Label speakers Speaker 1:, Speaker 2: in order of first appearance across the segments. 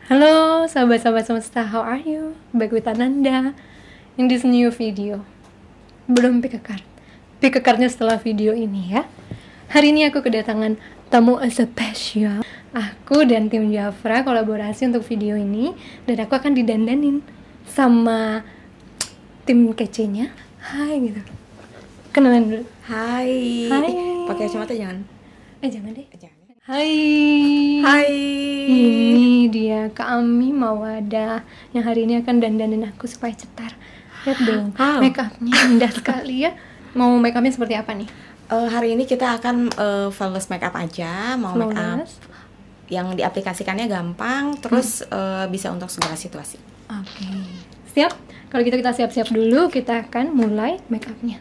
Speaker 1: Halo sahabat-sahabat semesta, how are you? Back with Ananda in this new video. Belum pick a card. Pick a cardnya setelah video ini ya. Hari ini aku kedatangan tamu spesial. Aku dan tim Jafra kolaborasi untuk video ini. Dan aku akan didandanin sama tim kecenya. Hai gitu. Kenalan dulu.
Speaker 2: Hai.
Speaker 1: Hai.
Speaker 2: Pakai kacamata jangan.
Speaker 1: Jangan deh.
Speaker 2: Jangan.
Speaker 1: Hai.
Speaker 2: Hai.
Speaker 1: Ini dia Kak Ami Mawadah yang hari ini akan dandanin aku supaya cetar. Lihat dong, make upnya indah sekali ya. Mau make upnya seperti apa nih?
Speaker 2: Hari ini kita akan flawless makeup aja. Mau make up yang diaplikasikannya gampang, terus bisa untuk segala situasi.
Speaker 1: Oke. Siap? Kalau gitu kita siap-siap dulu. Kita akan mulai make upnya.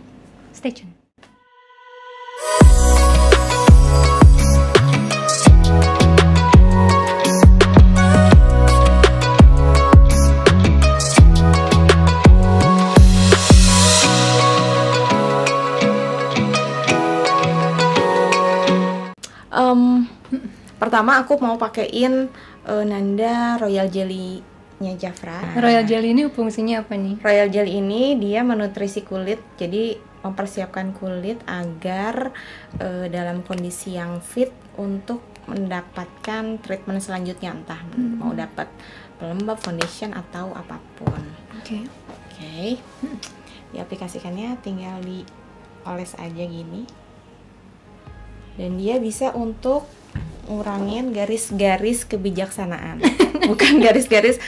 Speaker 1: Stay tune.
Speaker 2: Pertama aku mau pakein Nanda Royal Jelly-nya Jafra.
Speaker 1: Royal Jelly ini fungsinya apa nih?
Speaker 2: Royal Jelly ini dia menutrisi kulit, jadi mempersiapkan kulit agar dalam kondisi yang fit untuk mendapatkan treatment selanjutnya, entah mau dapat pelembab, foundation atau apapun. Oke. Diaplikasikannya tinggal dioles aja gini. Dan dia bisa untuk ngurangin garis-garis kebijaksanaan. Bukan garis-garis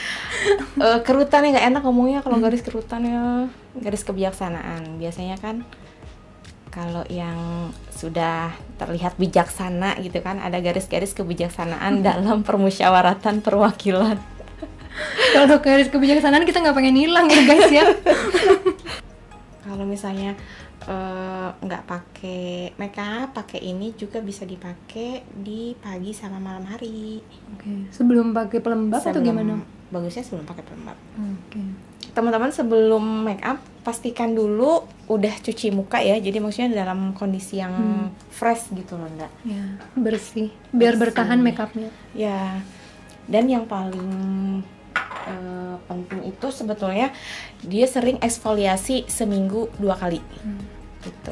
Speaker 2: kerutan ya, nggak enak ngomongnya kalau garis kerutan ya, garis kebijaksanaan. Biasanya kan kalau yang sudah terlihat bijaksana gitu kan, ada garis-garis kebijaksanaan dalam permusyawaratan perwakilan.
Speaker 1: Kalau garis kebijaksanaan kita nggak pengen hilang ya guys ya.
Speaker 2: Kalau misalnya nggak pakai makeup, pakai ini juga bisa dipakai di pagi sama malam hari.
Speaker 1: Oke. Sebelum pakai pelembab atau gimana?
Speaker 2: Bagusnya sebelum pakai pelembab.
Speaker 1: Oke.
Speaker 2: Teman-teman sebelum makeup pastikan dulu udah cuci muka ya. Jadi maksudnya dalam kondisi yang fresh gitu loh, enggak?
Speaker 1: Ya, bersih. Biar bertahan makeupnya.
Speaker 2: Ya. Dan yang paling penting itu sebetulnya dia sering eksfoliasi seminggu 2 kali. Gitu.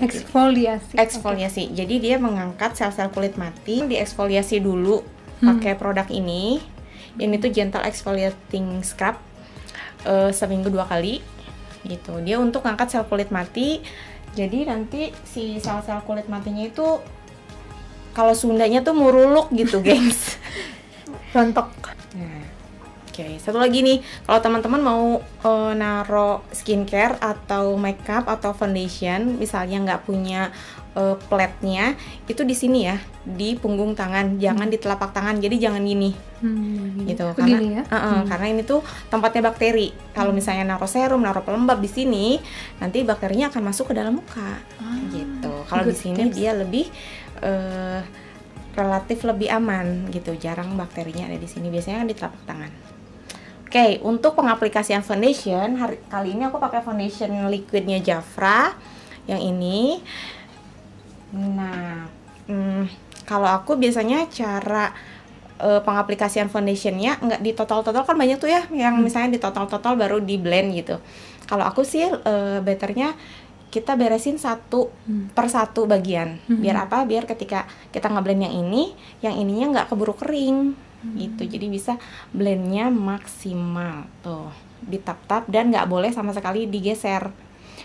Speaker 2: Eksfoliasi. Jadi dia mengangkat sel-sel kulit mati, dieksfoliasi dulu pakai produk ini. Ini tuh gentle exfoliating scrub seminggu 2 kali. Gitu. Dia untuk ngangkat sel kulit mati. Jadi nanti si sel-sel kulit matinya itu kalau Sundanya tuh muruluk gitu, gengs.
Speaker 1: Rontok.
Speaker 2: Nah. Oke, satu lagi nih, kalau teman-teman mau naro skincare atau makeup atau foundation, misalnya nggak punya platnya, itu di sini ya, di punggung tangan, jangan di telapak tangan, jadi jangan gini, gitu, karena karena ini tuh tempatnya bakteri. Kalau misalnya naro serum, naro pelembab di sini, nanti bakterinya akan masuk ke dalam muka, gitu. Kalau di sini dia lebih relatif lebih aman, gitu, jarang bakterinya ada di sini, biasanya kan di telapak tangan. Oke, untuk pengaplikasian foundation, kali ini aku pakai foundation liquidnya Jafra yang ini. Nah, kalau aku biasanya cara pengaplikasian foundationnya nggak di total-total, kan banyak tuh ya yang misalnya di total-total baru di blend gitu. Kalau aku sih betternya kita beresin satu per satu bagian. Biar apa? Biar ketika kita ngeblend yang ininya nggak keburu kering. Gitu, jadi bisa blendnya maksimal tuh, ditap-tap dan nggak boleh sama sekali digeser,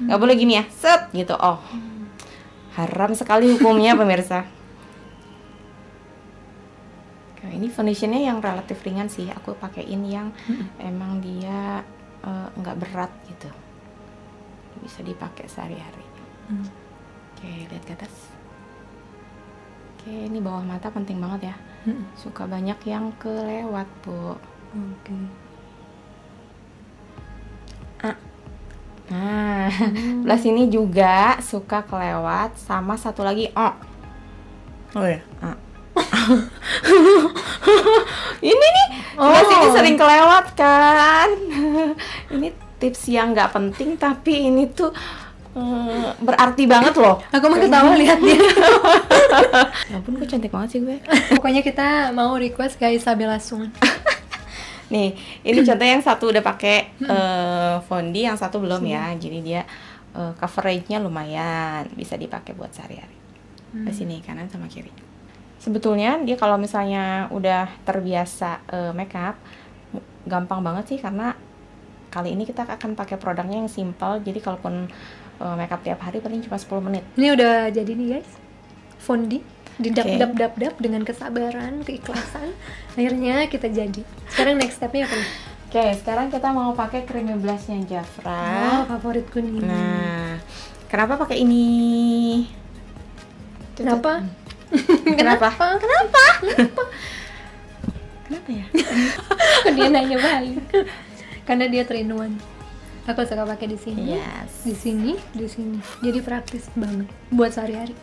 Speaker 2: nggak boleh gini ya, set gitu, haram sekali hukumnya pemirsa. Nah, ini foundationnya yang relatif ringan sih, aku pakein yang emang dia nggak berat gitu, bisa dipakai sehari-hari. Oke, lihat ke atas. Oke, ini bawah mata penting banget ya. Suka banyak yang kelewat, Bu.
Speaker 1: Oke.
Speaker 2: Nah, belah sini juga suka kelewat, sama satu lagi oh ya. Ini nih, belah sini sering kelewat kan. Ini tips yang nggak penting, tapi ini tuh berarti banget loh.
Speaker 1: Aku mah ketawa lihat dia.
Speaker 2: Ya ampun, kok cantik banget sih gue.
Speaker 1: Pokoknya kita mau request guys Isabella Sun.
Speaker 2: Nih, ini contoh yang satu udah pakai fondi, yang satu belum ya. Jadi dia coveragenya lumayan, bisa dipakai buat sehari-hari. Ke sini kanan sama kiri. Sebetulnya dia kalau misalnya udah terbiasa makeup, gampang banget sih, karena kali ini kita akan pakai produknya yang simple. Jadi kalaupun makeup tiap hari paling cuma 10 menit.
Speaker 1: Ini udah jadi nih guys, fondi didap-dap dengan kesabaran, keikhlasan, akhirnya kita jadi. Sekarang next stepnya apa nih?
Speaker 2: Oke, sekarang kita mau pakai creamy blushnya Jafra.
Speaker 1: Favoritku nih.
Speaker 2: Nah, kenapa pakai ini?
Speaker 1: Kenapa?
Speaker 2: Kenapa?
Speaker 1: Kenapa
Speaker 2: ya?
Speaker 1: Dia nanya balik. Karena dia 3-in-1. Aku suka pakai di sini,
Speaker 2: Yes.
Speaker 1: di sini. Jadi praktis banget buat sehari-hari.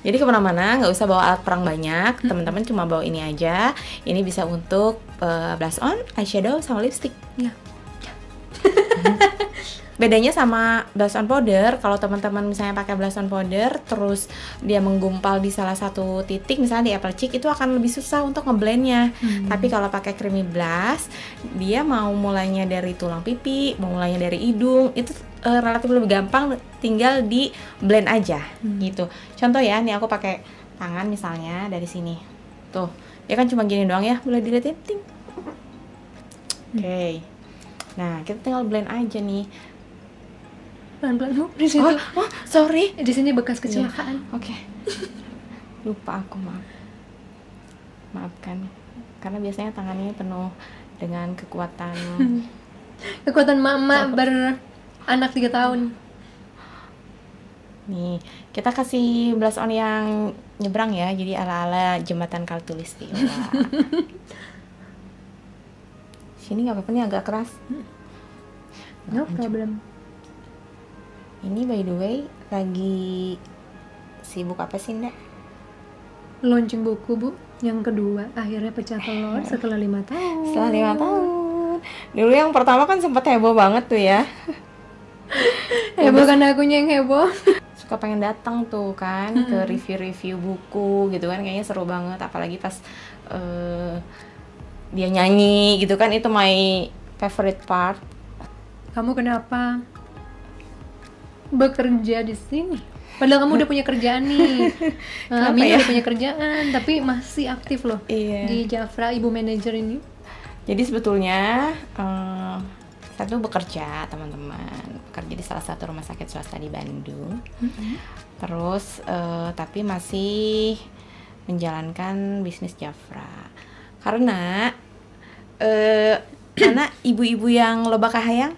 Speaker 2: Jadi kemana-mana nggak usah bawa alat perang banyak, teman-teman cuma bawa ini aja. Ini bisa untuk blush on, eyeshadow, sama lipstick.
Speaker 1: Ya.
Speaker 2: Bedanya sama blush on powder, kalau teman-teman misalnya pakai blush on powder terus dia menggumpal di salah satu titik, misalnya di apple cheek, itu akan lebih susah untuk ngeblendnya. Tapi kalau pakai creamy blush, dia mau mulainya dari tulang pipi, mau mulainya dari hidung, itu relatif lebih gampang, tinggal di blend aja gitu. Contoh ya, nih aku pakai tangan misalnya dari sini. Tuh, ya kan cuma gini doang ya, boleh dilihatin, ting. Oke. Nah, kita tinggal blend aja nih.
Speaker 1: Pelan-pelan Bu, di situ.
Speaker 2: Oh, sorry.
Speaker 1: Di sini bekas kecelakaan.
Speaker 2: Oke. Lupa aku, maafkan. Karena biasanya tangannya penuh dengan kekuatan.
Speaker 1: Kekuatan mama beranak 3 tahun.
Speaker 2: Nih, kita kasih blush on yang nyebrang ya, jadi ala-ala jembatan Kartulistiwa. Sini nggak apa-apa nih, agak keras.
Speaker 1: No problem.
Speaker 2: Ini by the way lagi sibuk apa sih, Nda?
Speaker 1: Launching buku Bu, yang kedua akhirnya pecah telur setelah 5 tahun.
Speaker 2: Setelah 5 tahun. Dulu yang pertama kan sempat heboh banget tuh ya.
Speaker 1: Heboh kan akunya yang heboh.
Speaker 2: Suka pengen datang tuh kan ke review-review buku gitu kan, kayaknya seru banget, apalagi pas dia nyanyi gitu kan, itu my favorite part.
Speaker 1: Kamu kenapa bekerja di sini? Padahal kamu udah punya kerjaan nih. Mina udah punya kerjaan, tapi masih aktif loh.
Speaker 2: Iya.
Speaker 1: Di Jafra, ibu manajer ini.
Speaker 2: Jadi sebetulnya saya tuh bekerja, teman-teman, bekerja di salah satu rumah sakit swasta di Bandung. Terus tapi masih menjalankan bisnis Jafra karena ibu-ibu yang loba kahayang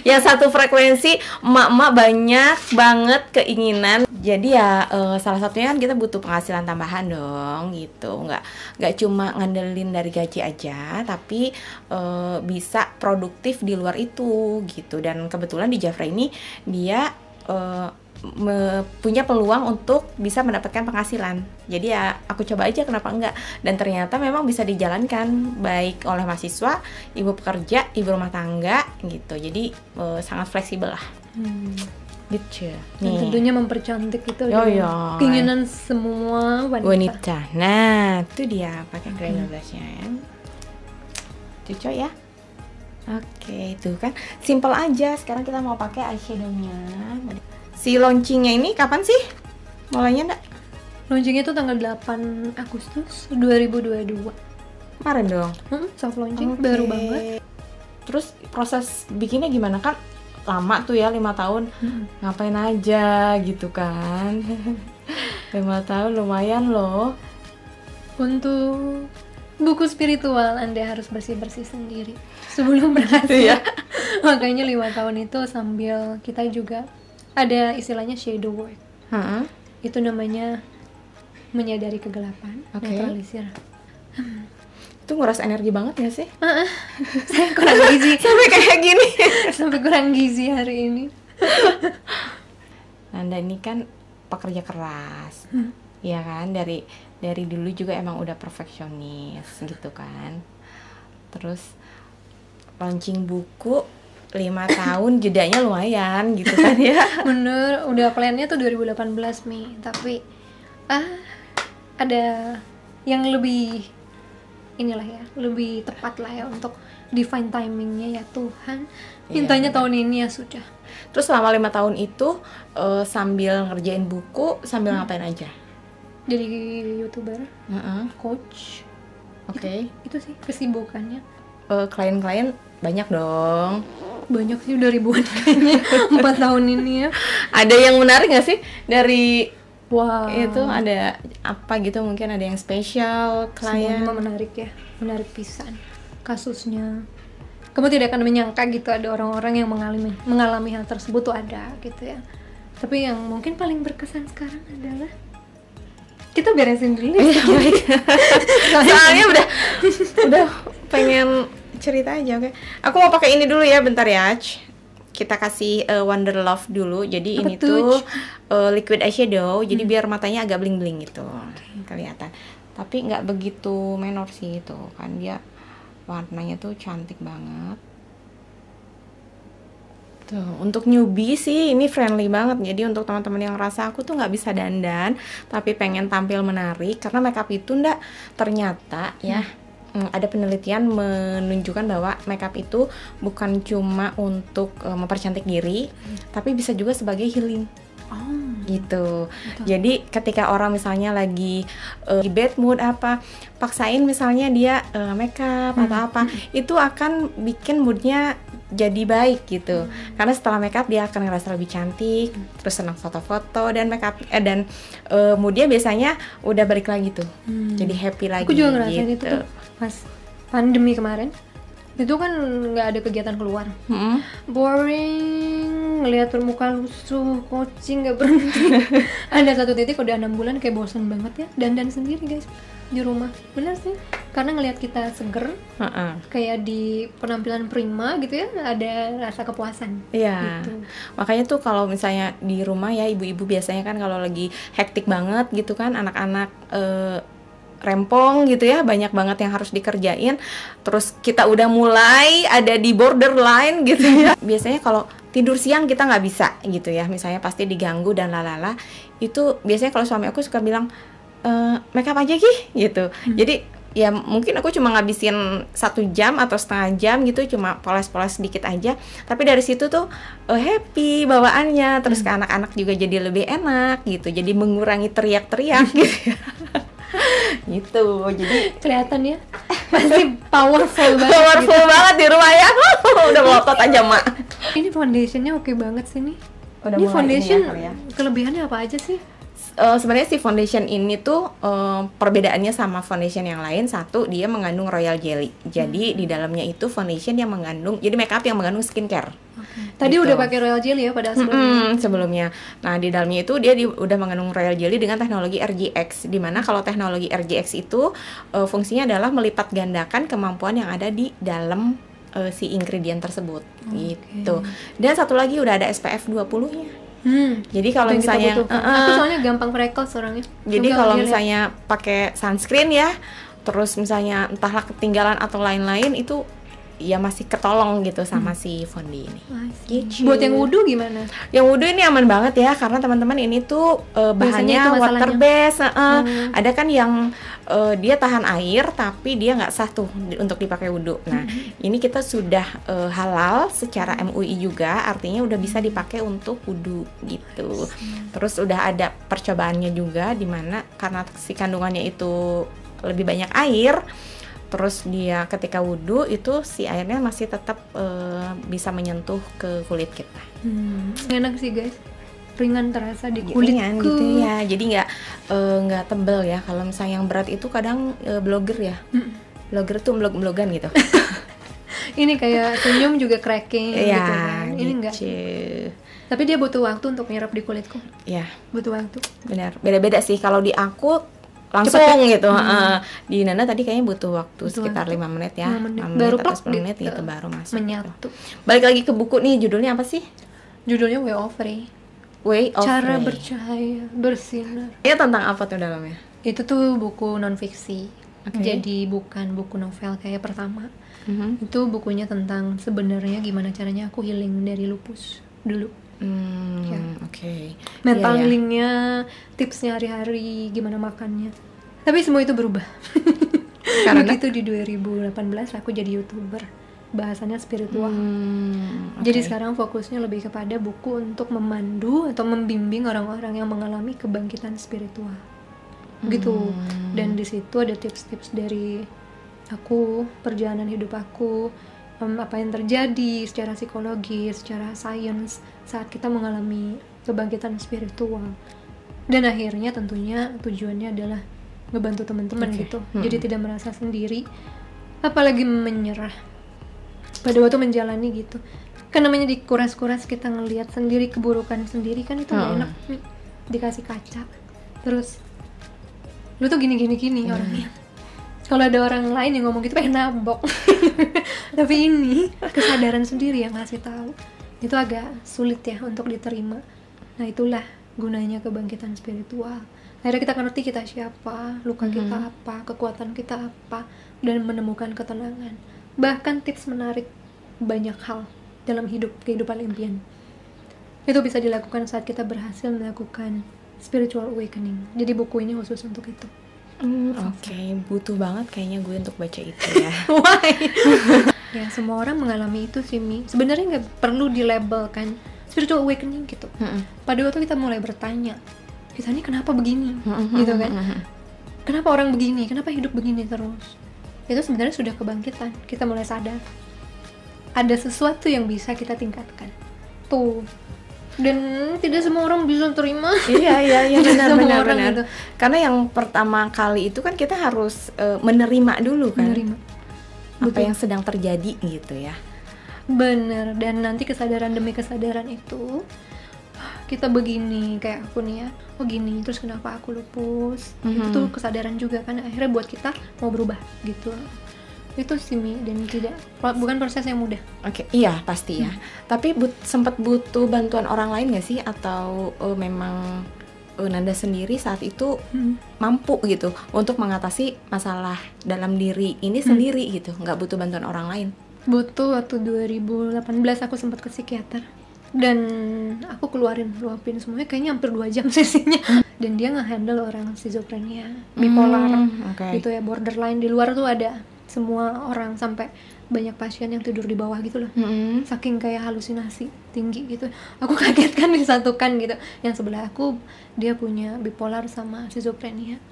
Speaker 2: yang satu frekuensi, emak-emak banyak banget keinginan. Jadi ya salah satunya kan kita butuh penghasilan tambahan dong gitu, nggak cuma ngandelin dari gaji aja, tapi bisa produktif di luar itu gitu. Dan kebetulan di Jafra ini dia punya peluang untuk bisa mendapatkan penghasilan. Jadi ya aku coba aja, kenapa enggak. Dan ternyata memang bisa dijalankan baik oleh mahasiswa, ibu pekerja, ibu rumah tangga gitu. Jadi sangat fleksibel lah. Gitu.
Speaker 1: Dan tentunya mempercantik itu keinginan semua
Speaker 2: wanita. Nah, itu dia pakai cream blushnya ya. Cocok ya. Oke, itu kan simple aja. Sekarang kita mau pakai eyeshadow-nya. Si launchingnya ini kapan sih? Mulainya enggak?
Speaker 1: Launchingnya itu tanggal 8 Agustus 2022.
Speaker 2: Kemarin dong?
Speaker 1: Soft launching, baru banget.
Speaker 2: Terus proses bikinnya gimana? Kan lama tuh ya, 5 tahun. Ngapain aja gitu kan. 5 tahun lumayan loh.
Speaker 1: Untuk buku spiritual Anda harus bersih-bersih sendiri sebelum berhasil. Makanya 5 tahun itu sambil kita juga ada istilahnya shadow work. Itu namanya menyadari kegelapan, netralisir.
Speaker 2: Itu nguras energi banget ya sih?
Speaker 1: Saya kurang gizi.
Speaker 2: Sampai kayak gini.
Speaker 1: Sampai kurang gizi hari ini.
Speaker 2: Nanda ini kan pekerja keras. Iya kan? Dari dulu juga emang udah perfeksionis gitu kan. Terus launching buku 5 tahun, jedanya lumayan gitu kan ya.
Speaker 1: Bener, udah plannya tuh 2018 Mi, tapi ada yang lebih inilah ya, lebih tepat lah ya untuk define timingnya ya Tuhan. Mintanya tahun ini ya sudah.
Speaker 2: Terus selama 5 tahun itu sambil ngerjain buku, sambil ngapain aja?
Speaker 1: Jadi YouTuber,
Speaker 2: Heeh.
Speaker 1: coach.
Speaker 2: Oke.
Speaker 1: Itu sih kesibukannya.
Speaker 2: Klien-klien banyak dong.
Speaker 1: Banyak sih, udah ribuan kayaknya 4 tahun ini ya.
Speaker 2: Ada yang menarik gak sih dari
Speaker 1: Wow.
Speaker 2: itu? Ada apa gitu, mungkin ada yang spesial klien?
Speaker 1: Semuanya menarik ya, menarik pisan kasusnya. Kamu tidak akan menyangka gitu ada orang-orang yang mengalami hal tersebut tuh ada gitu ya. Tapi yang mungkin paling berkesan sekarang adalah kita beresin dulu ya.
Speaker 2: Soalnya udah pengen cerita aja. Oke. Aku mau pakai ini dulu ya, bentar ya. Kita kasih Wonder Love dulu. Jadi
Speaker 1: Apa
Speaker 2: ini
Speaker 1: tuh?
Speaker 2: tuh liquid eyeshadow. Jadi biar matanya agak bling-bling gitu. Kelihatan. Tapi nggak begitu menor sih itu. Kan dia warnanya tuh cantik banget. Tuh, untuk newbie sih ini friendly banget. Jadi untuk teman-teman yang ngerasa aku tuh nggak bisa dandan tapi pengen tampil menarik, karena makeup itu ternyata ya ada penelitian menunjukkan bahwa makeup itu bukan cuma untuk mempercantik diri, tapi bisa juga sebagai healing. Gitu. Jadi ketika orang misalnya lagi bad mood apa, paksain misalnya dia makeup atau apa, itu akan bikin moodnya jadi baik gitu. Karena setelah makeup dia akan ngerasa lebih cantik, terus senang foto-foto, dan makeup dan moodnya biasanya udah balik lagi tuh. Jadi happy lagi.
Speaker 1: Aku juga ngerasain
Speaker 2: gitu.
Speaker 1: itu tuh pas pandemi kemarin. Itu kan nggak ada kegiatan keluar, boring, ngeliat muka lusuh, coaching nggak berhenti. Ada satu titik udah 6 bulan kayak bosan banget ya dandan sendiri guys di rumah. Bener sih, karena ngelihat kita seger, kayak di penampilan prima gitu ya, ada rasa kepuasan.
Speaker 2: Iya,
Speaker 1: gitu.
Speaker 2: Makanya tuh kalau misalnya di rumah ya, ibu-ibu biasanya kan kalau lagi hektik banget gitu kan, anak-anak rempong gitu ya, banyak banget yang harus dikerjain, terus kita udah mulai ada di borderline gitu ya. Biasanya kalau tidur siang kita nggak bisa gitu ya, misalnya pasti diganggu dan lalala. Itu biasanya kalau suami aku suka bilang make up aja gitu. Jadi ya mungkin aku cuma ngabisin 1 jam atau setengah jam gitu, cuma poles-poles sedikit aja, tapi dari situ tuh happy bawaannya. Terus ke anak-anak juga jadi lebih enak gitu, jadi mengurangi teriak-teriak gitu ya. Gitu, jadi
Speaker 1: Kelihatan ya, pasti powerful banget.
Speaker 2: powerful banget di rumah ya. Udah melotot aja mak.
Speaker 1: Ini foundationnya oke banget sih nih.
Speaker 2: Udah
Speaker 1: Ini
Speaker 2: mulai
Speaker 1: foundation
Speaker 2: ini ya, kali ya.
Speaker 1: kelebihannya apa aja sih?
Speaker 2: Sebenarnya si foundation ini tuh perbedaannya sama foundation yang lain, satu dia mengandung royal jelly. Jadi di dalamnya itu foundation yang mengandung, jadi makeup yang mengandung skincare.
Speaker 1: Tadi
Speaker 2: Gitu.
Speaker 1: udah pakai royal jelly ya pada sebelumnya.
Speaker 2: Sebelumnya. Nah, di dalamnya itu dia udah mengandung royal jelly dengan teknologi RGX, di mana kalau teknologi RGX itu fungsinya adalah melipat gandakan kemampuan yang ada di dalam si ingredient tersebut. Gitu. Dan satu lagi udah ada SPF 20-nya. Jadi kalau
Speaker 1: Yang kita
Speaker 2: misalnya
Speaker 1: butuhkan. Aku soalnya gampang freckles orangnya.
Speaker 2: jadi
Speaker 1: Coba
Speaker 2: kalau
Speaker 1: lihat.
Speaker 2: misalnya pakai sunscreen ya, terus misalnya entahlah ketinggalan atau lain-lain, itu ya masih ketolong gitu sama si Fondi ini. Gitu.
Speaker 1: Buat yang wudhu gimana?
Speaker 2: Yang wudhu ini aman banget ya, karena teman-teman ini tuh bahannya
Speaker 1: itu masalahnya.
Speaker 2: water based. Ada kan yang dia tahan air tapi dia nggak sah tuh untuk dipakai wudhu. Nah, ini kita sudah halal secara MUI juga, artinya udah bisa dipakai untuk wudhu gitu. Terus udah ada percobaannya juga, dimana karena si kandungannya itu lebih banyak air, terus dia ketika wudhu itu si airnya masih tetap bisa menyentuh ke kulit kita.
Speaker 1: Enak sih guys, ringan terasa di
Speaker 2: Ringan
Speaker 1: kulitku.
Speaker 2: gitu ya, jadi nggak tebel ya. Kalau misalnya yang berat itu kadang blogger ya, blogger tuh blog-blogan gitu.
Speaker 1: Ini kayak senyum juga cracking gitu
Speaker 2: Iya,
Speaker 1: kan. Ini enggak. Tapi dia butuh waktu untuk nyerap di kulitku.
Speaker 2: Ya,
Speaker 1: Butuh waktu.
Speaker 2: benar. Beda-beda sih. Kalau di aku langsung gitu. Di Nana tadi kayaknya butuh waktu sekitar 5 menit ya.
Speaker 1: 5 menit.
Speaker 2: 5 menit
Speaker 1: Baru
Speaker 2: atau
Speaker 1: plak
Speaker 2: 10 menit
Speaker 1: gitu.
Speaker 2: gitu baru masuk.
Speaker 1: Menyatu.
Speaker 2: Balik lagi ke buku nih, judulnya apa sih?
Speaker 1: Judulnya Way of Ray.
Speaker 2: Way of
Speaker 1: Cara
Speaker 2: Ray.
Speaker 1: bercahaya, bersinar.
Speaker 2: Ini tentang apa tuh dalamnya?
Speaker 1: Itu tuh buku non fiksi.
Speaker 2: Oke.
Speaker 1: Jadi bukan buku novel kayak pertama.
Speaker 2: Mhm.
Speaker 1: Itu bukunya tentang sebenarnya gimana caranya aku healing dari lupus dulu. Ya.
Speaker 2: Oke.
Speaker 1: Mental
Speaker 2: Iya, ya.
Speaker 1: healingnya, tipsnya hari-hari, gimana makannya. Tapi semua itu berubah.
Speaker 2: Karena
Speaker 1: begitu di 2018 aku jadi YouTuber bahasannya spiritual.
Speaker 2: oke.
Speaker 1: Jadi sekarang fokusnya lebih kepada buku untuk memandu atau membimbing orang-orang yang mengalami kebangkitan spiritual gitu. Dan di situ ada tips-tips dari aku, perjalanan hidup aku, apa yang terjadi secara psikologi, secara sains saat kita mengalami kebangkitan spiritual. Dan akhirnya tentunya tujuannya adalah ngebantu teman-teman
Speaker 2: Oke.
Speaker 1: gitu. Jadi tidak merasa sendiri, apalagi menyerah pada waktu menjalani gitu. Kan namanya dikuras-kuras, kita ngelihat sendiri keburukan sendiri kan itu gak enak nih. Dikasih kaca terus lu tuh gini orangnya. Kalau ada orang lain yang ngomong gitu pengen nabok. Tapi ini kesadaran sendiri yang ngasih tahu. Itu agak sulit ya untuk diterima. Nah itulah gunanya kebangkitan spiritual. Akhirnya kita ngerti kita siapa, luka kita apa, kekuatan kita apa, dan menemukan ketenangan. Bahkan tips menarik banyak hal dalam kehidupan impian. Itu bisa dilakukan saat kita berhasil melakukan spiritual awakening. Jadi buku ini khusus untuk itu.
Speaker 2: Oke, butuh banget kayaknya gue untuk baca itu ya.
Speaker 1: Why? Ya semua orang mengalami itu sih Mi. Sebenarnya nggak perlu dilabelkan spiritual awakening gitu. Pada waktu kita mulai bertanya, kita ini kenapa begini, gitu kan? Kenapa orang begini? Kenapa hidup begini terus? Itu sebenarnya sudah kebangkitan. Kita mulai sadar ada sesuatu yang bisa kita tingkatkan. Tuh. Dan tidak semua orang bisa terima.
Speaker 2: Iya
Speaker 1: Tidak semua orang
Speaker 2: benar.
Speaker 1: gitu.
Speaker 2: Karena yang pertama kali itu kan kita harus menerima dulu kan.
Speaker 1: Menerima.
Speaker 2: Apa yang sedang terjadi gitu ya.
Speaker 1: Bener, dan nanti kesadaran demi kesadaran itu kita begini, kayak aku nih ya, oh gini, terus kenapa aku lupus, itu tuh kesadaran juga kan, akhirnya buat kita mau berubah gitu. Itu sih Mi, dan bukan proses yang mudah.
Speaker 2: Oke, iya pasti ya. Tapi sempat butuh bantuan orang lain nggak sih, atau memang Nanda sendiri saat itu mampu gitu untuk mengatasi masalah dalam diri ini sendiri gitu, nggak butuh bantuan orang lain?
Speaker 1: Butuh. Waktu 2018 aku sempat ke psikiater dan aku luapin semuanya, kayaknya hampir 2 jam sesinya. Dan dia nge-handle orang schizophrenia, bipolar, gitu ya, borderline. Di luar tuh ada semua orang, sampai banyak pasien yang tidur di bawah gitu loh. Saking kayak halusinasi tinggi gitu. Aku kaget kan disatukan gitu. Yang sebelah aku dia punya bipolar sama schizophrenia.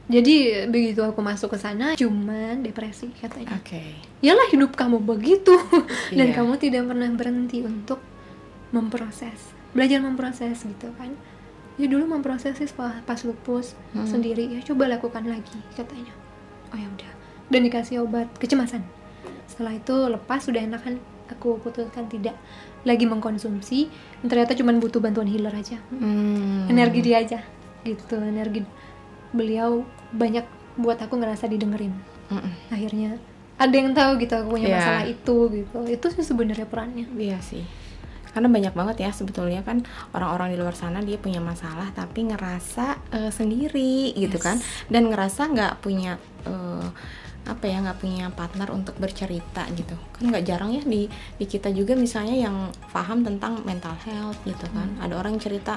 Speaker 1: Jadi begitu aku masuk ke sana cuman depresi katanya. Yalah hidup kamu begitu. Dan kamu tidak pernah berhenti untuk memproses. Belajar memproses gitu kan. Ya dulu memproses pas lupus sendiri, ya coba lakukan lagi katanya. Oh ya udah. Dan dikasih obat kecemasan. Setelah itu lepas, sudah enak kan, aku putuskan tidak lagi mengkonsumsi. Ternyata cuma butuh bantuan healer aja, energi dia aja gitu. Energi beliau banyak buat aku ngerasa didengerin. Akhirnya ada yang tahu gitu aku punya masalah itu gitu. Itu sih sebenarnya perannya.
Speaker 2: Iya sih, karena banyak banget ya sebetulnya kan orang-orang di luar sana dia punya masalah tapi ngerasa sendiri gitu kan, dan ngerasa nggak punya nggak punya partner untuk bercerita gitu kan. Nggak jarang ya di kita juga misalnya yang paham tentang mental health gitu kan, ada orang yang cerita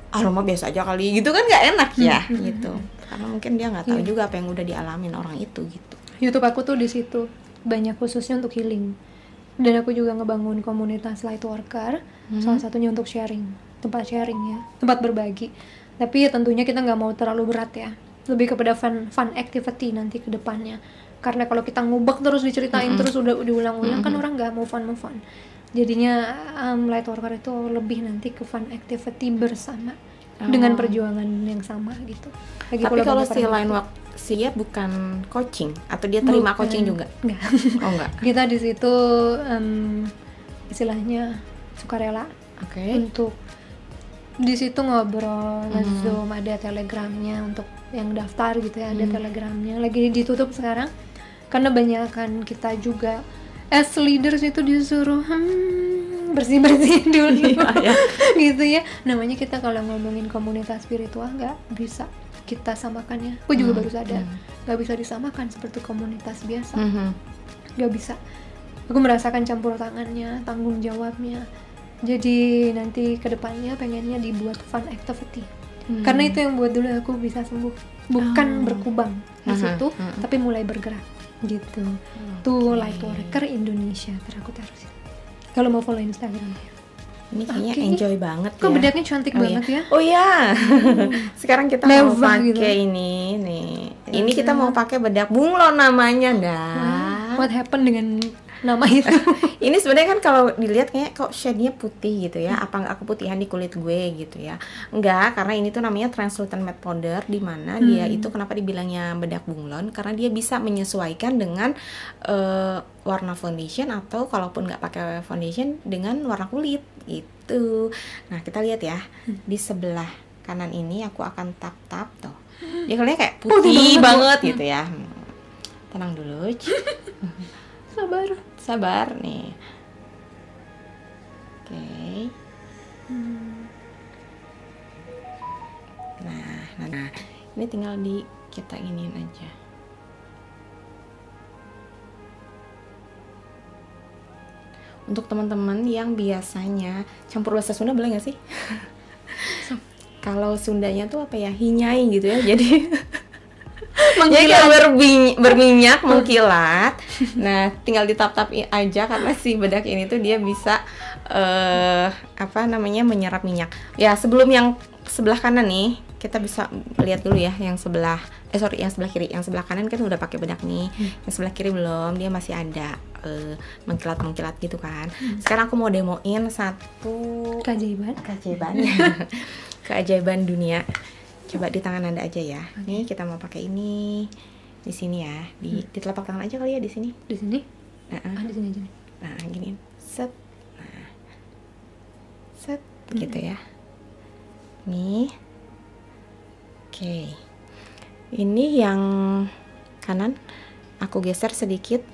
Speaker 2: rumah biasa aja kali gitu kan, nggak enak ya gitu, karena mungkin dia nggak tahu juga apa yang udah dialamin orang itu gitu.
Speaker 1: YouTube aku tuh di situ banyak khususnya untuk healing, dan aku juga ngebangun komunitas light worker, salah satunya untuk sharing, tempat sharing ya, tempat berbagi. Tapi ya tentunya kita nggak mau terlalu berat ya, lebih kepada fun activity nanti ke depannya. Karena kalau kita ngubek terus diceritain terus udah diulang-ulang kan orang nggak move on. Jadinya light worker itu lebih nanti ke fun activity bersama dengan perjuangan yang sama gitu.
Speaker 2: Tapi kalau si line work dia bukan coaching atau dia terima coaching juga?
Speaker 1: Enggak.
Speaker 2: Oh enggak.
Speaker 1: Kita di situ istilahnya sukarela. Untuk di situ ngobrol, nge-zoom, ada telegramnya untuk yang daftar gitu ya, ada telegramnya. Lagi ditutup sekarang karena banyakan kita juga as leaders itu disuruh bersih-bersih dulu gitu ya. Namanya kita kalau ngomongin komunitas spiritual nggak bisa kita samakan ya. Aku juga baru sadar nggak bisa disamakan seperti komunitas biasa. Nggak bisa. Aku merasakan campur tangannya, tanggung jawabnya. Jadi nanti kedepannya pengennya dibuat fun activity. Karena itu yang buat dulu aku bisa sembuh, bukan berkubang di situ, tapi mulai bergerak gitu. Tuh Lightworker Indonesia, aku taruh sini. Kalau mau follow Instagramnya.
Speaker 2: Ini kayaknya enjoy banget ya.
Speaker 1: Kok bedaknya cantik banget ya?
Speaker 2: Oh ya. Sekarang kita mau pakai gitu. Ini nih. Ini kita mau pakai bedak bunglon namanya, dah.
Speaker 1: What happened dengan nama itu?
Speaker 2: Ini sebenarnya kan kalau dilihat kayak kok shade-nya putih gitu ya. Apa nggak keputihan di kulit gue gitu ya? Enggak, karena ini tuh namanya translucent matte powder, di mana dia itu kenapa dibilangnya bedak bunglon? Karena dia bisa menyesuaikan dengan warna foundation, atau kalaupun nggak pakai foundation dengan warna kulit gitu. Nah, kita lihat ya. Di sebelah kanan ini aku akan tap-tap tuh. Dia kelihatannya kayak putih banget gitu ya. Tenang dulu. Sabar nih. Oke. Nah, ini tinggal kita iniin aja. Untuk teman-teman yang biasanya campur bahasa Sunda, boleh nggak sih? Kalau Sundanya tuh apa ya, hinyai gitu ya, jadi berminyak, mengkilat. Nah, tinggal ditap-tap aja, karena si bedak ini tuh dia bisa menyerap minyak. Ya, sebelum yang sebelah kanan nih, kita bisa lihat dulu ya yang sebelah yang sebelah kiri. Yang sebelah kanan kan udah pakai bedak nih. Yang sebelah kiri belum, dia masih ada mengkilat gitu kan. Sekarang aku mau demoin satu keajaiban dunia. Coba di tangan Anda aja ya. Nih kita mau pakai ini di sini ya, di telapak tangan aja kali ya, di sini.
Speaker 1: Di sini?
Speaker 2: Di sini aja nih. Nah, gini. Set. Nah. Set gitu ya. Nih. Oke. Ini yang kanan aku geser sedikit.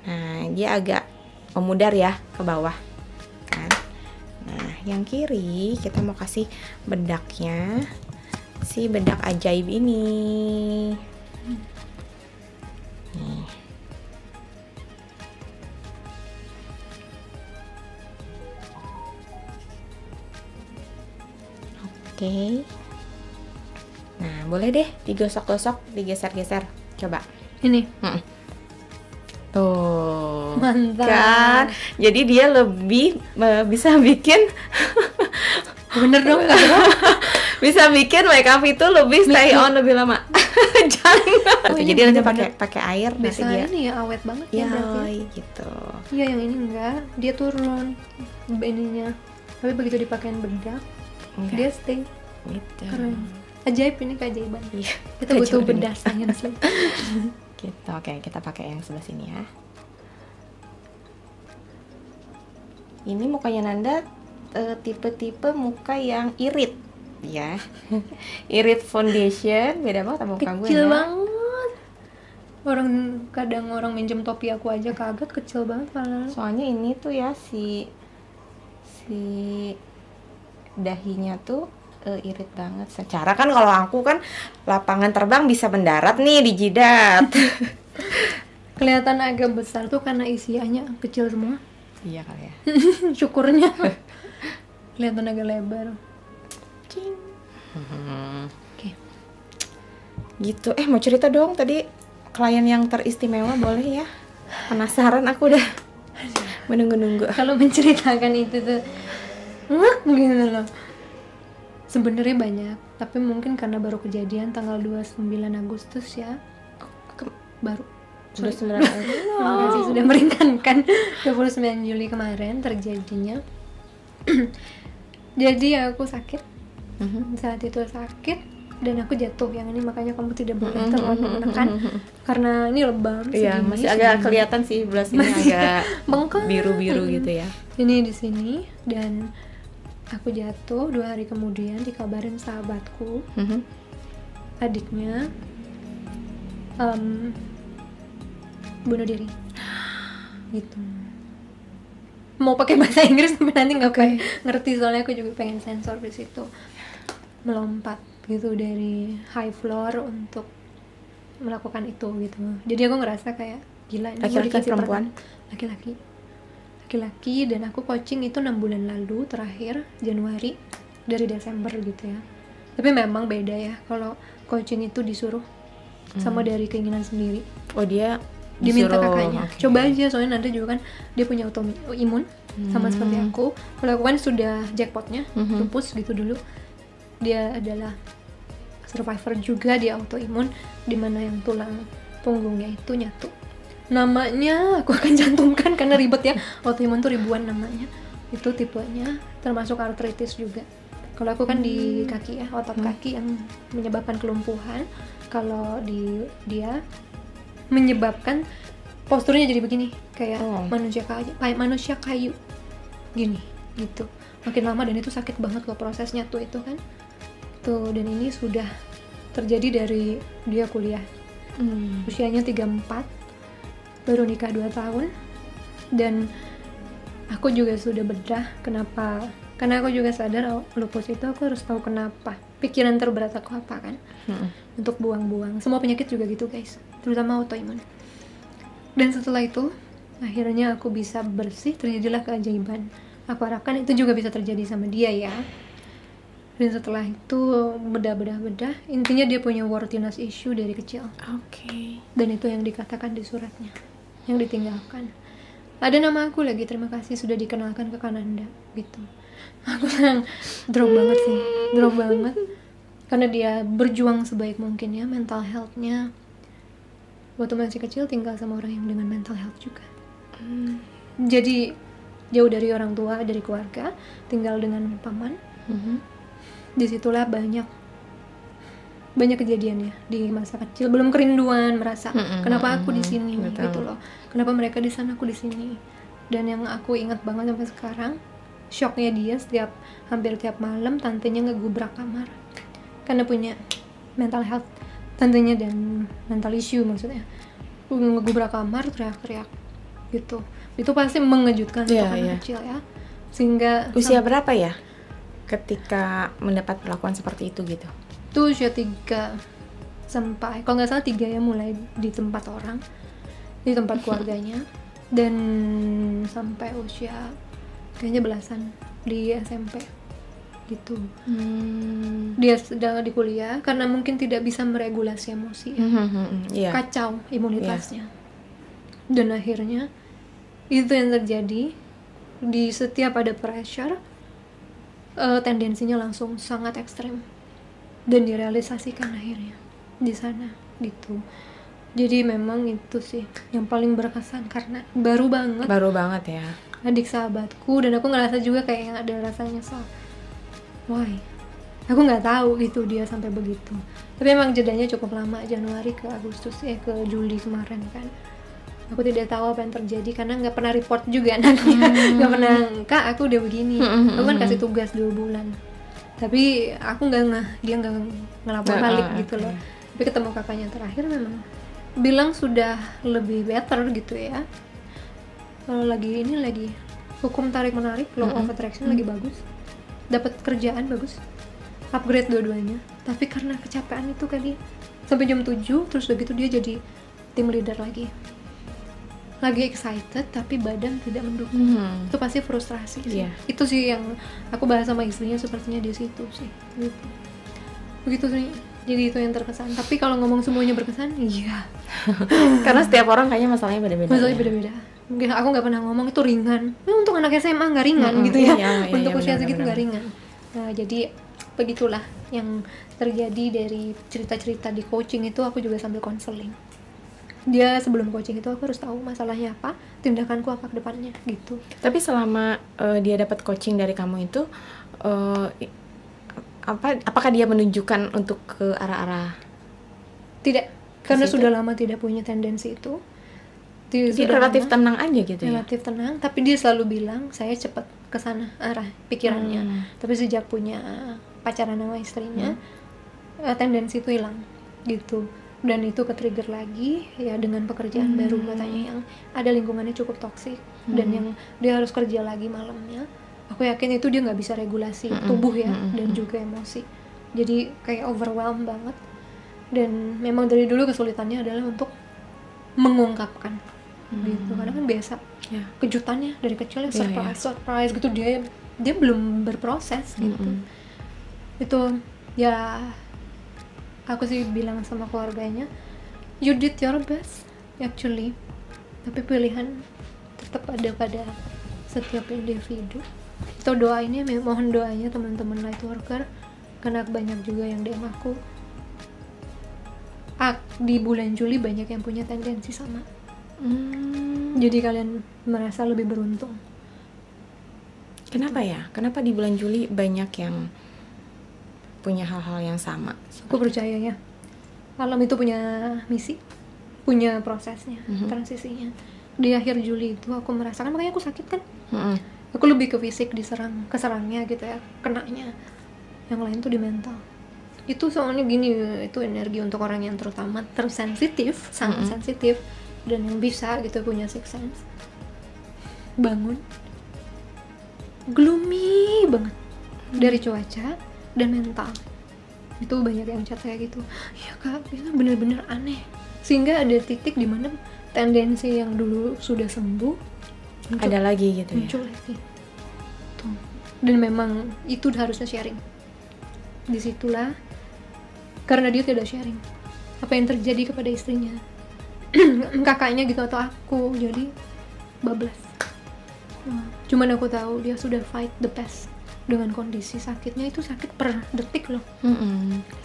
Speaker 2: Nah, dia agak memudar ya ke bawah kan. Nah, yang kiri kita mau kasih bedaknya, si bedak ajaib ini. Nih. Oke. Nah, boleh deh digosok-gosok, digeser-geser. Coba.
Speaker 1: Ini.
Speaker 2: Tuh.
Speaker 1: Mantap.
Speaker 2: Kan? Jadi dia lebih bisa bikin
Speaker 1: bener dong, gak dong?
Speaker 2: Bisa bikin makeup itu lebih stay on lebih lama. Jangan. Jadi nanti pakai air
Speaker 1: bisa
Speaker 2: nanti dia.
Speaker 1: Ini ya awet banget ya berarti.
Speaker 2: Gitu.
Speaker 1: Iya, yang ini enggak, dia turun ininya. Tapi begitu dipakein bedak, dia stay.
Speaker 2: Gitu.
Speaker 1: Keren. Ajaib, ini keajaiban.
Speaker 2: Iya.
Speaker 1: Kita butuh bedah sains.
Speaker 2: Gitu. Oke, kita pakai yang sebelah sini ya. Ini mukanya Nanda tipe-tipe muka yang irit ya. Irit foundation, beda banget sama muka gue.
Speaker 1: Kecil banget. Kadang orang minjem topi aku aja kaget, kecil banget padahal.
Speaker 2: Soalnya ini tuh ya si dahinya tuh irit banget. Secara kan kalau aku kan lapangan terbang bisa mendarat nih di jidat.
Speaker 1: Kelihatan agak besar tuh karena isiannya kecil semua.
Speaker 2: Iya kali ya.
Speaker 1: Syukurnya. Kelihatan agak lebar.
Speaker 2: Oke. Gitu. Mau cerita dong tadi klien yang teristimewa, boleh ya? Penasaran aku udah menunggu-nunggu.
Speaker 1: Kalau menceritakan itu tuh gitu loh. Sebenarnya banyak, tapi mungkin karena baru kejadian tanggal 29 Agustus ya. Baru. Sudah meringankan. 29 Juli kemarin terjadinya. Jadi aku sakit. Saat itu sakit dan aku jatuh. Yang ini makanya kamu tidak boleh terlalu menekan karena ini lebam.
Speaker 2: Iya, masih agak kelihatan sih belah sini agak
Speaker 1: bengkak,
Speaker 2: biru-biru gitu ya.
Speaker 1: Ini di sini, dan aku jatuh 2 hari kemudian dikabarin sahabatku, adiknya bunuh diri gitu. Mau pakai bahasa Inggris tapi nanti nggak ngerti, soalnya aku juga pengen sensor di situ. Melompat gitu dari high floor untuk melakukan itu gitu. Jadi aku ngerasa kayak gila, ini
Speaker 2: laki-laki perempuan?
Speaker 1: Laki-laki, dan aku coaching itu 6 bulan lalu terakhir, Januari, dari Desember gitu ya. Tapi memang beda ya kalau coaching itu disuruh sama dari keinginan sendiri.
Speaker 2: Oh, dia
Speaker 1: Diminta
Speaker 2: disuruh,
Speaker 1: kakaknya.
Speaker 2: oke.
Speaker 1: Coba aja, soalnya Nanda juga kan dia punya autoimun sama seperti aku. Kalau aku kan sudah jackpotnya, lupus gitu dulu. Dia adalah survivor juga, dia autoimun, dimana yang tulang punggungnya itu nyatu. Namanya aku akan cantumkan karena ribet ya. Autoimun tuh ribuan namanya. Itu tipenya, termasuk artritis juga. Kalau aku kan di kaki ya, otot kaki yang menyebabkan kelumpuhan. Kalau dia menyebabkan posturnya jadi begini, kayak manusia kayu gini gitu. Makin lama, dan itu sakit banget loh prosesnya tuh itu kan. Tuh, dan ini sudah terjadi dari dia kuliah. Usianya 34, baru nikah 2 tahun. Dan aku juga sudah bedah kenapa. Karena aku juga sadar lupus itu aku harus tahu kenapa. Pikiran terberat aku apa kan? Untuk buang-buang. Semua penyakit juga gitu guys, terutama autoimun. Dan setelah itu akhirnya aku bisa bersih, terjadilah keajaiban. Aku harapkan itu juga bisa terjadi sama dia ya. Dan setelah itu bedah, intinya dia punya worthiness issue dari kecil.
Speaker 2: Oke.
Speaker 1: Dan itu yang dikatakan di suratnya, yang ditinggalkan. Ada nama aku lagi, terima kasih sudah dikenalkan ke Kananda gitu. Aku senang, drop banget sih, drop banget. Karena dia berjuang sebaik mungkin ya, mental health-nya. Waktu masih kecil tinggal sama orang yang dengan mental health juga. Jadi jauh dari orang tua, dari keluarga, tinggal dengan paman. Disitulah banyak kejadian ya di masa kecil, belum kerinduan, merasa kenapa aku di sini gitu loh, kenapa mereka di sana, aku di sini. Dan yang aku ingat banget sampai sekarang, shocknya dia hampir tiap malam tantenya ngegubrak kamar karena punya mental health, tantenya, dan mental issue maksudnya. Ngegubrak kamar, teriak-teriak gitu. Itu pasti mengejutkan untuk anak kecil ya. Sehingga
Speaker 2: usia berapa ya ketika mendapat perlakuan seperti itu gitu?
Speaker 1: Itu usia 3 sampai, kalau nggak salah 3 ya, mulai di tempat orang, di tempat keluarganya, dan sampai usia kayaknya belasan di SMP gitu. Dia sedang di kuliah karena mungkin tidak bisa meregulasi emosi ya. Kacau imunitasnya. Dan akhirnya itu yang terjadi, di setiap ada pressure tendensinya langsung sangat ekstrem, dan direalisasikan akhirnya di sana gitu. Jadi memang itu sih yang paling berkesan, karena baru banget
Speaker 2: ya
Speaker 1: adik sahabatku, dan aku ngerasa juga kayak ada rasa nyesel. Why? Aku nggak tahu gitu dia sampai begitu. Tapi emang jedanya cukup lama, Januari ke Agustus ke Juli kemarin kan. Aku tidak tahu apa yang terjadi karena nggak pernah report juga anaknya. Nggak pernah, Kak aku udah begini. Aku kan kasih tugas 2 bulan. Tapi aku dia nggak ngelapor balik gitu loh. Tapi ketemu kakaknya terakhir memang bilang sudah lebih better gitu ya. Kalau lagi hukum tarik menarik, law of attraction lagi bagus, dapat kerjaan bagus, upgrade dua-duanya. Tapi karena kecapean itu kali, sampai jam 7 terus udah gitu dia jadi tim leader lagi excited tapi badan tidak mendukung. Itu pasti frustrasi sih. Itu sih yang aku bahas sama istrinya, sepertinya di situ sih gitu. Begitu sih. Jadi itu yang terkesan. Tapi kalau ngomong semuanya berkesan, iya.
Speaker 2: Karena setiap orang kayaknya masalahnya beda-beda.
Speaker 1: Masalahnya beda-beda. Mungkin aku nggak pernah ngomong itu ringan. Untuk anak SMA nggak ringan gitu ya. Untuk usia segitu nggak ringan. Nah, jadi begitulah yang terjadi dari cerita-cerita di coaching itu. Aku juga sambil konseling. Dia sebelum coaching itu aku harus tahu masalahnya apa, tindakanku apa ke depannya gitu.
Speaker 2: Tapi selama dia dapat coaching dari kamu itu, apakah dia menunjukkan untuk ke arah-arah?
Speaker 1: Tidak, karena sudah lama tidak punya tendensi itu.
Speaker 2: Dia relatif tenang aja gitu ya?
Speaker 1: Relatif tenang, tapi dia selalu bilang saya cepat ke sana arah pikirannya. Tapi sejak punya pacaran sama istrinya, tendensi itu hilang gitu. Dan itu ke-trigger lagi ya dengan pekerjaan baru katanya yang ada lingkungannya cukup toksik, dan yang dia harus kerja lagi malamnya. Aku yakin itu dia nggak bisa regulasi tubuh ya, dan juga emosi. Jadi kayak overwhelmed banget. Dan memang dari dulu kesulitannya adalah untuk mengungkapkan gitu, karena kan biasa kejutannya dari kecil surprise gitu, dia belum berproses gitu. Itu Ya, aku sih bilang sama keluarganya, you did your best actually, tapi pilihan tetap ada pada setiap individu. So doainnya, mohon doanya teman-teman light worker, karena banyak juga yang DM aku. Di bulan Juli banyak yang punya tendensi sama. Jadi kalian merasa lebih beruntung.
Speaker 2: Kenapa ya? Kenapa di bulan Juli banyak yang punya hal-hal yang sama?
Speaker 1: Aku percaya ya, alam itu punya misi, punya prosesnya, transisinya. Di akhir Juli itu aku merasakan, makanya aku sakit kan. Aku lebih ke fisik, keserangnya gitu ya, kenanya. Yang lain tuh di mental. Itu soalnya gini, itu energi untuk orang yang terutama tersensitif, sangat sensitif, dan yang bisa gitu punya sixth sense. Bangun gloomy banget dari cuaca dan mental. Itu banyak yang chat kayak gitu. Ya kak, itu bener-bener aneh. Sehingga ada titik di mana tendensi yang dulu sudah sembuh
Speaker 2: ada lagi gitu ya.
Speaker 1: Muncul lagi. Tuh. Dan memang itu harusnya sharing. Disitulah, karena dia tidak sharing apa yang terjadi kepada istrinya, kakaknya gitu atau aku, jadi bablas. Cuman aku tahu dia sudah fight the past dengan kondisi sakitnya. Itu sakit per detik loh.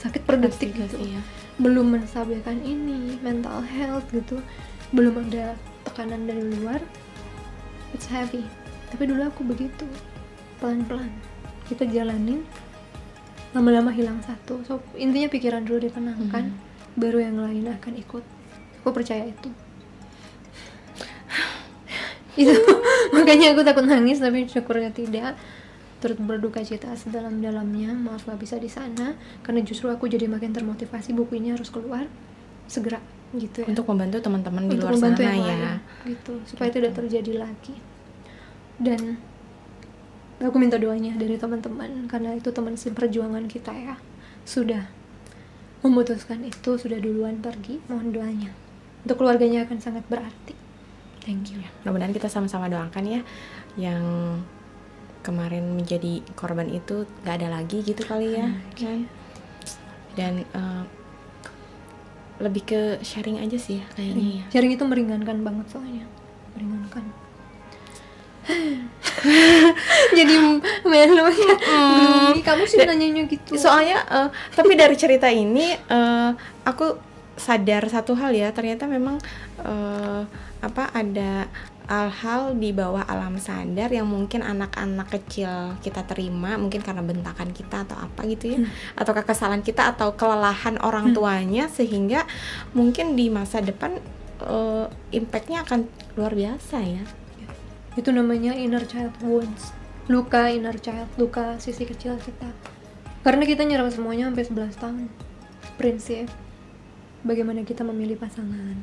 Speaker 1: Sakit per detik gitu ya. Belum menstabilkan ini mental health gitu, belum ada tekanan dari luar. It's heavy. Tapi dulu aku begitu, pelan-pelan kita jalanin, lama-lama hilang satu. So intinya pikiran dulu ditenangkan, baru yang lain akan ikut. Aku percaya itu. Itu makanya aku takut nangis, tapi syukurnya tidak. Turut berduka cita sedalam-dalamnya. Maaf gak bisa di sana, karena justru aku jadi makin termotivasi. Buku ini harus keluar segera gitu ya,
Speaker 2: untuk membantu teman-teman di luar
Speaker 1: membantu
Speaker 2: sana
Speaker 1: yang
Speaker 2: ya
Speaker 1: lain, gitu, supaya tidak terjadi lagi. Dan aku minta doanya dari teman-teman, karena itu teman seperjuangan kita ya, sudah memutuskan itu, sudah duluan pergi. Mohon doanya, untuk keluarganya akan sangat berarti. Thank you.
Speaker 2: Mudah-mudahan kita sama-sama doakan ya, yang kemarin menjadi korban itu gak ada lagi gitu kali ya. Dan lebih ke sharing aja sih ya kayaknya.
Speaker 1: Sharing itu meringankan banget, soalnya meringankan. Jadi melo ya. Kamu sih nanyanya gitu.
Speaker 2: Soalnya tapi dari cerita ini aku sadar satu hal ya, ternyata memang ada hal-hal di bawah alam sadar yang mungkin anak-anak kecil kita terima, mungkin karena bentakan kita atau apa gitu ya, atau kesalahan kita atau kelelahan orang tuanya, sehingga mungkin di masa depan impact-nya akan luar biasa ya.
Speaker 1: Itu namanya inner child wounds, luka inner child, luka sisi kecil kita. Karena kita nyerap semuanya sampai 11 tahun. Prinsip bagaimana kita memilih pasangan,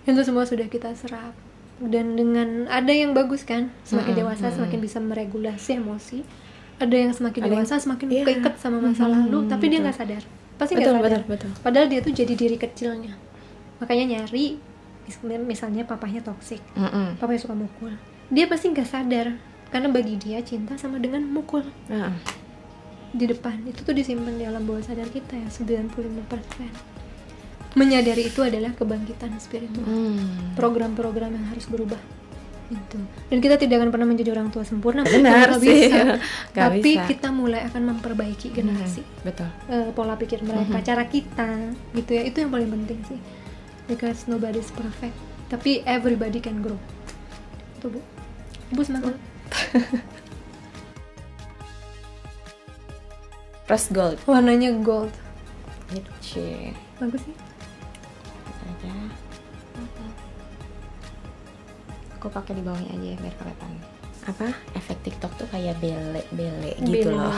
Speaker 1: itu semua sudah kita serap. Dan dengan ada yang bagus kan, semakin dewasa semakin bisa meregulasi emosi. Ada yang semakin dewasa semakin keikat sama masa lalu, tapi dia nggak sadar, pasti nggak sadar.
Speaker 2: Betul.
Speaker 1: Padahal dia tuh jadi diri kecilnya. Makanya nyari, misalnya papahnya toksik, papahnya suka mukul, dia pasti nggak sadar, karena bagi dia cinta sama dengan mukul. Di depan itu tuh disimpan di alam bawah sadar kita ya, 95%. Menyadari itu adalah kebangkitan spiritual. Program-program yang harus berubah itu. Dan kita tidak akan pernah menjadi orang tua sempurna.
Speaker 2: Benar sih.
Speaker 1: Tapi kita mulai akan memperbaiki generasi.
Speaker 2: Betul.
Speaker 1: Pola pikir mereka, cara kita, gitu ya. Itu yang paling penting sih. Because nobody's perfect. Tapi everybody can grow. Tuh Bu. Ibu semangat.
Speaker 2: Rose gold.
Speaker 1: Warnanya gold.
Speaker 2: Gitu sih.
Speaker 1: Bagus sih.
Speaker 2: Aja. Aku pakai di bawahnya aja ya biar kelihatan. Apa? Efek TikTok tuh kayak bele gitu loh.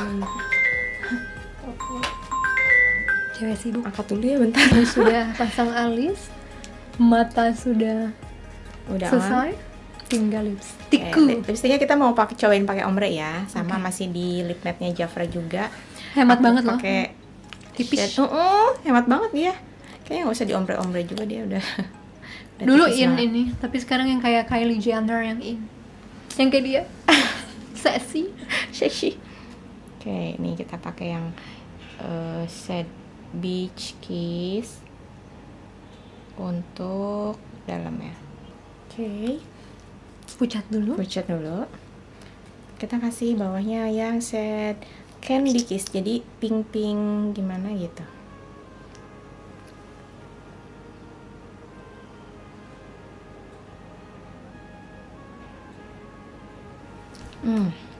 Speaker 1: Cewek sibuk.
Speaker 2: Angkat dulu ya bentar.
Speaker 1: Sudah pasang alis, mata sudah selesai, tinggal lipstikku.
Speaker 2: Lipstiknya kita mau cobain pakai ombre ya, sama masih di lip matte-nya Jafra juga.
Speaker 1: Hemat banget loh.
Speaker 2: Pakai
Speaker 1: tipis.
Speaker 2: Hemat banget dia. Kayaknya nggak usah di ombre juga, dia udah
Speaker 1: dulu in banget. Ini, tapi sekarang yang kayak Kylie Jenner yang in, yang kayak dia, seksi.
Speaker 2: Oke, ini kita pakai yang shade beach kiss untuk dalam ya. Oke.
Speaker 1: Pucat dulu.
Speaker 2: Pucat dulu. Kita kasih bawahnya yang shade candy kiss, jadi pink gimana gitu.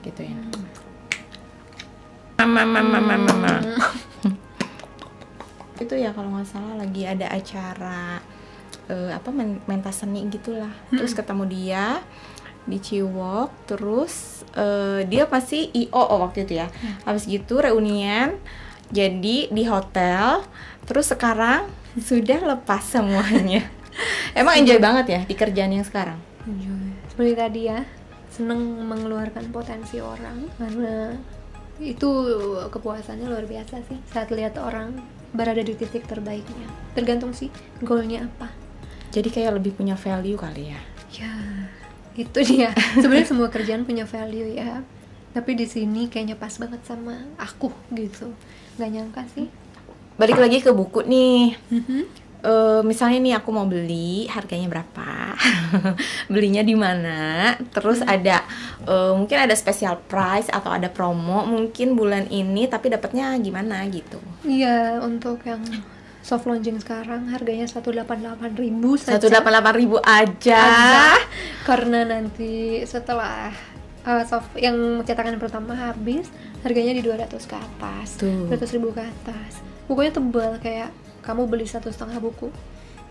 Speaker 2: Gitu ya. Mama. Itu ya kalau nggak salah lagi ada acara pentas seni gitulah. Terus ketemu dia di Ciwok, terus dia pasti IO waktu itu ya. Habis gitu reunian jadi di hotel, terus sekarang sudah lepas semuanya. Emang enjoy banget ya di kerjaan yang sekarang?
Speaker 1: Enjoy. Seperti tadi ya, seneng mengeluarkan potensi orang, karena itu kepuasannya luar biasa sih saat lihat orang berada di titik terbaiknya. Tergantung sih goalnya apa.
Speaker 2: Jadi kayak lebih punya value kali ya.
Speaker 1: Ya, itu dia. Sebenarnya semua kerjaan punya value ya. Tapi di sini kayaknya pas banget sama aku gitu. Gak nyangka sih.
Speaker 2: Balik lagi ke buku nih. Misalnya nih aku mau beli, harganya berapa? Belinya di mana? Terus ada mungkin ada special price atau ada promo mungkin bulan ini, tapi dapatnya gimana gitu?
Speaker 1: Iya, untuk yang soft launching sekarang harganya 188.000 saja.
Speaker 2: 188.000 aja.
Speaker 1: Karena nanti setelah soft yang cetakan pertama habis, harganya di 200 ke atas. 200.000 ke atas. Bukunya tebal, kayak kamu beli 1,5 buku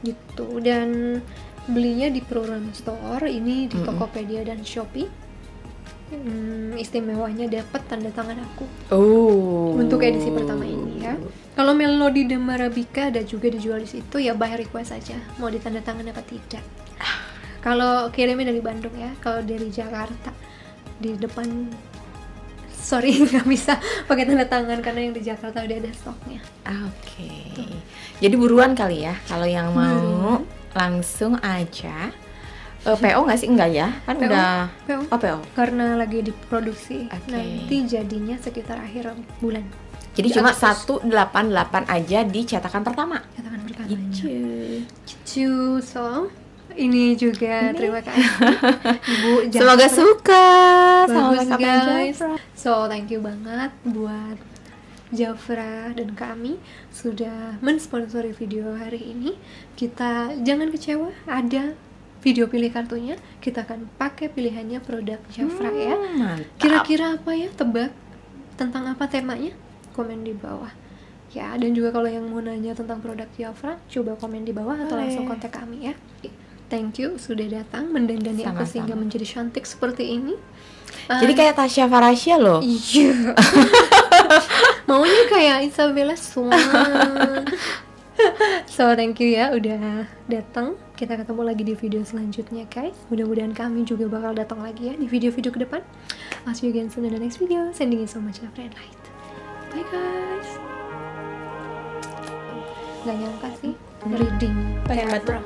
Speaker 1: gitu. Dan belinya di program store, ini di Tokopedia dan Shopee. Istimewanya dapat tanda tangan aku untuk edisi pertama ini ya. Kalau Melodi dan Marabika ada juga dijual di situ, ya by request aja mau ditanda tangan apa tidak. Kalau kirimnya dari Bandung ya, kalau dari Jakarta di depan nggak bisa pakai tanda tangan karena yang di Jakarta udah ada stoknya.
Speaker 2: Oke. Jadi buruan kali ya kalau yang mau langsung aja. PO nggak sih? Enggak ya? Kan
Speaker 1: PO,
Speaker 2: udah
Speaker 1: PO.
Speaker 2: Oh, PO.
Speaker 1: Karena lagi diproduksi.
Speaker 2: Oke.
Speaker 1: Nanti jadinya sekitar akhir bulan.
Speaker 2: Jadi cuma 188 aja di cetakan pertama.
Speaker 1: Cetakan pertama.
Speaker 2: Gitu.
Speaker 1: So, ini juga terima kasih Ibu Jafra.
Speaker 2: Semoga suka sama
Speaker 1: Bagus
Speaker 2: makeup
Speaker 1: guys.
Speaker 2: Jafra.
Speaker 1: So, thank you banget buat Jafra dan kami sudah mensponsori video hari ini. Kita jangan kecewa, ada video pilih kartunya, kita akan pakai pilihannya produk Jafra ya.
Speaker 2: Mantap.
Speaker 1: Kira-kira apa ya, tebak tentang apa temanya? Komen di bawah ya. Dan juga kalau yang mau nanya tentang produk Jafra, coba komen di bawah atau langsung kontak kami ya. Thank you sudah datang mendandani aku
Speaker 2: Sama-sama.
Speaker 1: sehingga menjadi cantik seperti ini.
Speaker 2: Jadi kayak Tasya Farasya loh.
Speaker 1: Iya. Maunya kayak Isabella Swan. So thank you ya udah datang. Kita ketemu lagi di video selanjutnya guys. Mudah-mudahan kami juga bakal datang lagi ya di video-video ke depan. I'll see you again soon in the next video. Sending you so much love and light. Bye guys. Gak nyangka sih reading
Speaker 2: Pengen
Speaker 1: Jafra.